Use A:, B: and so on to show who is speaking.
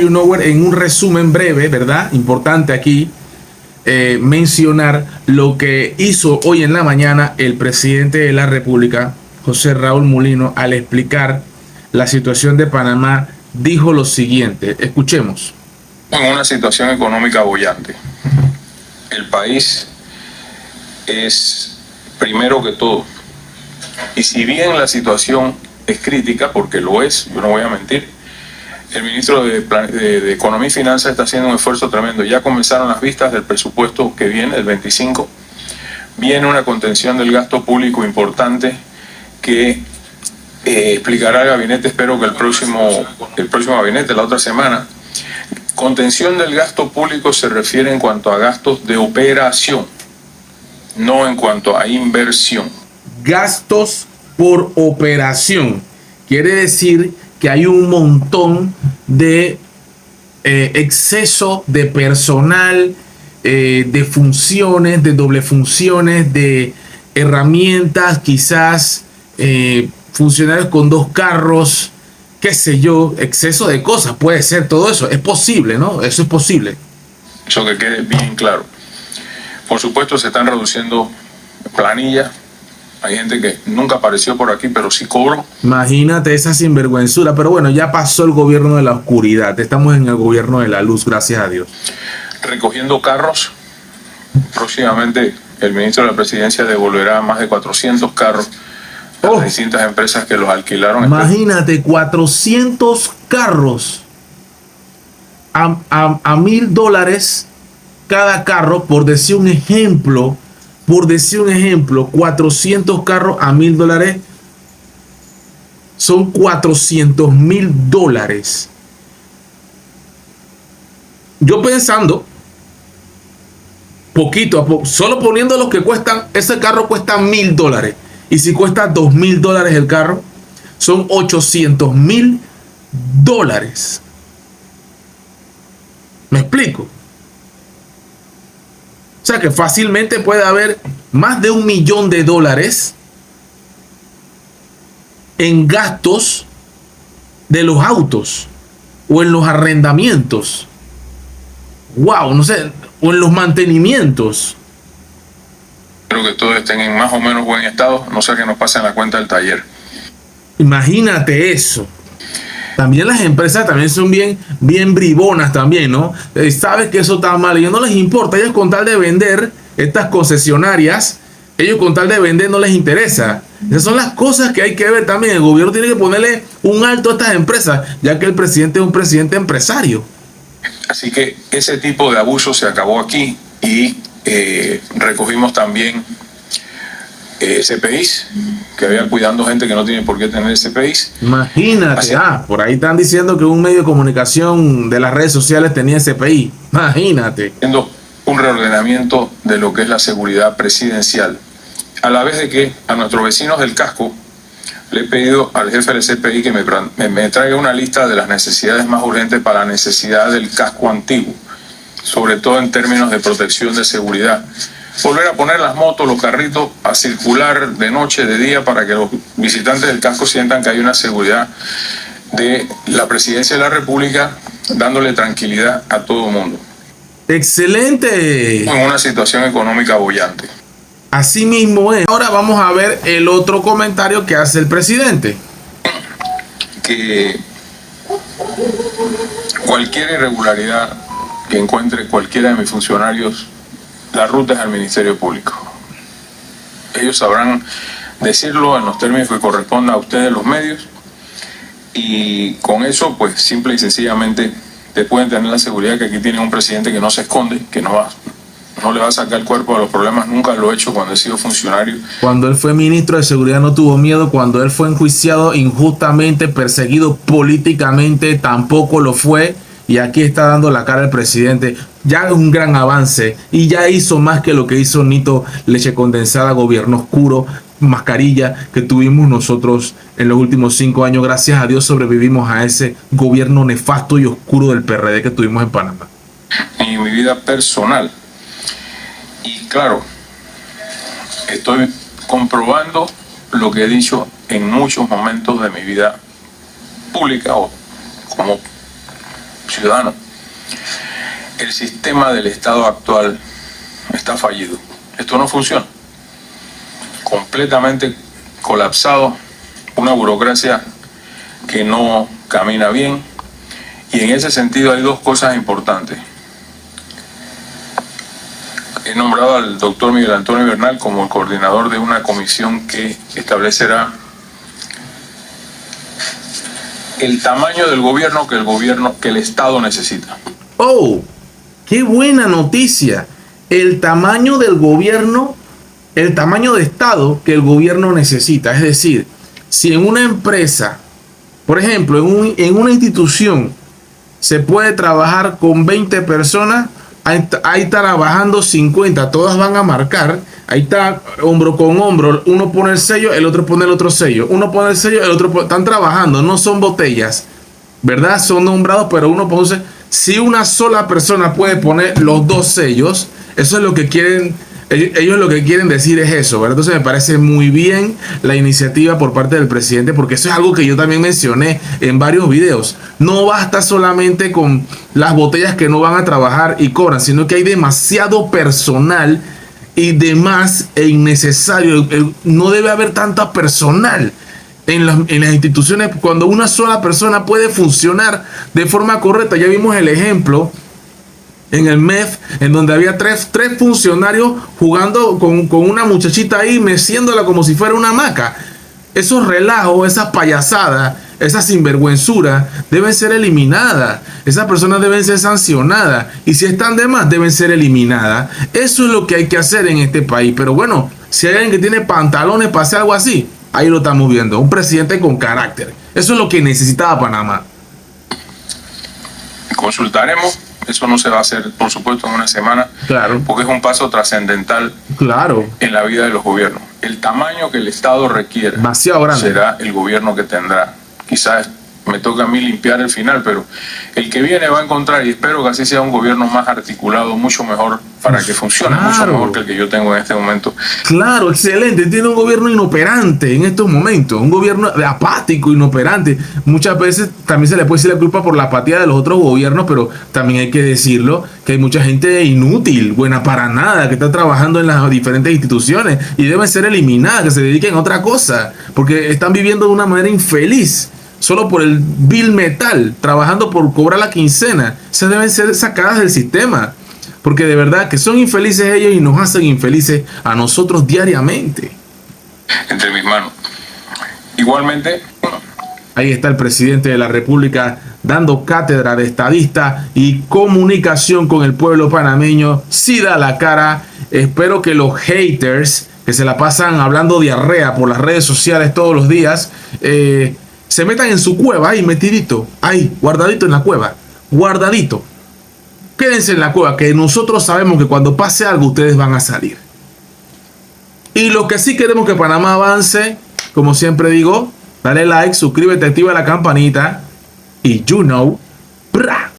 A: You Nowhere, en un resumen breve, ¿verdad? Importante aquí mencionar lo que hizo hoy en la mañana el presidente de la República, José Raúl Mulino, al explicar la situación de Panamá. Dijo lo siguiente, escuchemos.
B: En una situación económica boyante. El país es primero que todo. Y si bien la situación es crítica, porque lo es, yo no voy a mentir, el ministro de Economía y Finanzas está haciendo un esfuerzo tremendo. Ya comenzaron las vistas del presupuesto que viene, el 25. Viene una contención del gasto público importante que explicará el gabinete, espero que el próximo gabinete, la otra semana. Contención del gasto público se refiere en cuanto a gastos de operación, no en cuanto a inversión.
A: Gastos por operación. Quiere decir que hay un montón de exceso de personal, de funciones, de doble funciones, de herramientas, quizás funcionarios con 2 carros, qué sé yo, exceso de cosas, puede ser todo eso, es posible, ¿no? Eso es posible.
B: Eso que quede bien claro. Por supuesto se están reduciendo planillas. Hay gente que nunca apareció por aquí, pero sí cobró.
A: Imagínate esa sinvergüenzura. Pero bueno, ya pasó el gobierno de la oscuridad. Estamos en el gobierno de la luz, gracias a Dios.
B: Recogiendo carros. Próximamente el ministro de la Presidencia devolverá más de 400 carros a las distintas empresas que los alquilaron.
A: Imagínate, 400 carros a $1,000 cada carro, por decir un ejemplo. 400 carros a $1,000 son $400,000. Yo pensando, poquito a poco, solo poniendo los que cuestan, ese carro cuesta $1,000. Y si cuesta $2,000 el carro, son $800,000. ¿Me explico? O sea que fácilmente puede haber más de $1,000,000 en gastos de los autos o en los arrendamientos. Wow, no sé, o en los mantenimientos.
B: Espero que todos estén en más o menos buen estado, no sea que nos pasen la cuenta del taller.
A: Imagínate eso. También las empresas también son bien bribonas también, ¿no? Sabes que eso está mal, a ellos no les importa, ellos con tal de vender estas concesionarias, ellos con tal de vender no les interesa. Esas son las cosas que hay que ver también. El gobierno tiene que ponerle un alto a estas empresas, ya que el presidente es un presidente empresario.
B: Así que ese tipo de abuso se acabó aquí y recogimos también CPIs, que había cuidando gente que no tiene por qué tener CPIs.
A: Imagínate, por ahí están diciendo que un medio de comunicación de las redes sociales tenía CPI. Imagínate.
B: Haciendo un reordenamiento de lo que es la seguridad presidencial. A la vez de que a nuestros vecinos del casco le he pedido al jefe del CPI que me traiga una lista de las necesidades más urgentes para la necesidad del casco antiguo, sobre todo en términos de protección de seguridad. Volver a poner las motos, los carritos a circular de noche, de día, para que los visitantes del casco sientan que hay una seguridad de la Presidencia de la República, dándole tranquilidad a todo el mundo.
A: ¡Excelente!
B: En una situación económica boyante.
A: Así mismo es. Ahora vamos a ver el otro comentario que hace el presidente.
B: Que cualquier irregularidad que encuentre cualquiera de mis funcionarios, la ruta es al Ministerio Público. Ellos sabrán decirlo en los términos que correspondan a ustedes, los medios, y con eso, pues, simple y sencillamente, te pueden tener la seguridad que aquí tienen un presidente que no se esconde, que no le va a sacar el cuerpo a los problemas. Nunca lo he hecho cuando he sido funcionario.
A: Cuando él fue ministro de Seguridad no tuvo miedo. Cuando él fue enjuiciado injustamente, perseguido políticamente, tampoco lo fue. Y aquí está dando la cara el presidente. Ya es un gran avance y ya hizo más que lo que hizo Nito Leche Condensada, gobierno oscuro, mascarilla, que tuvimos nosotros en los últimos 5 años. Gracias a Dios sobrevivimos a ese gobierno nefasto y oscuro del PRD que tuvimos en Panamá.
B: En mi vida personal. Y claro, estoy comprobando lo que he dicho en muchos momentos de mi vida pública o como ciudadano. El sistema del Estado actual está fallido. Esto no funciona. Completamente colapsado, una burocracia que no camina bien, y en ese sentido hay dos cosas importantes. He nombrado al doctor Miguel Antonio Bernal como el coordinador de una comisión que establecerá el tamaño del gobierno que el Estado necesita.
A: ¡Oh! ¡Qué buena noticia! El tamaño del gobierno, el tamaño de Estado que el gobierno necesita. Es decir, si en una empresa, por ejemplo, en una institución, se puede trabajar con 20 personas, ahí está trabajando 50, todas van a marcar, ahí está hombro con hombro, uno pone el sello, el otro pone el otro sello, uno pone el sello, el otro están trabajando, no son botellas, ¿verdad? Son nombrados, pero uno pone. Si una sola persona puede poner los dos sellos, eso es lo que quieren, ellos lo que quieren decir es eso, ¿verdad? Entonces me parece muy bien la iniciativa por parte del presidente, porque eso es algo que yo también mencioné en varios videos. No basta solamente con las botellas que no van a trabajar y cobran, sino que hay demasiado personal y demás e innecesario. No debe haber tanta personal en las instituciones cuando una sola persona puede funcionar de forma correcta. Ya vimos el ejemplo en el MEF, en donde había tres funcionarios jugando con una muchachita ahí, meciéndola como si fuera una hamaca. Esos relajos, esas payasadas, esa sinvergüenzura deben ser eliminadas. Esas personas deben ser sancionadas. Y si están de más, deben ser eliminadas. Eso es lo que hay que hacer en este país. Pero bueno, si hay alguien que tiene pantalones para hacer algo así, ahí lo estamos viendo. Un presidente con carácter. Eso es lo que necesitaba Panamá.
B: Consultaremos. Eso no se va a hacer, por supuesto, en una semana.
A: Claro.
B: Porque es un paso trascendental.
A: Claro.
B: En la vida de los gobiernos. El tamaño que el Estado requiere
A: demasiado grande
B: será el gobierno que tendrá. Quizás me toca a mí limpiar el final, pero el que viene va a encontrar, y espero que así sea, un gobierno más articulado, mucho mejor, para que funcione,
A: claro,
B: mucho mejor que el que yo tengo en este momento.
A: Claro, excelente. Tiene un gobierno inoperante en estos momentos, un gobierno apático, inoperante. Muchas veces también se le puede decir la culpa por la apatía de los otros gobiernos, pero también hay que decirlo que hay mucha gente inútil, buena para nada, que está trabajando en las diferentes instituciones y deben ser eliminadas, que se dediquen a otra cosa, porque están viviendo de una manera infeliz. Solo por el bill metal, trabajando por cobrar la quincena. Se deben ser sacadas del sistema. Porque de verdad que son infelices ellos y nos hacen infelices a nosotros diariamente.
B: Entre mis manos. Igualmente,
A: ahí está el presidente de la República dando cátedra de estadista y comunicación con el pueblo panameño. Sí da la cara. Espero que los haters que se la pasan hablando diarrea por las redes sociales todos los días, se metan en su cueva ahí metidito, ahí, guardadito en la cueva, guardadito. Quédense en la cueva, que nosotros sabemos que cuando pase algo ustedes van a salir. Y los que sí queremos que Panamá avance, como siempre digo, dale like, suscríbete, activa la campanita y you know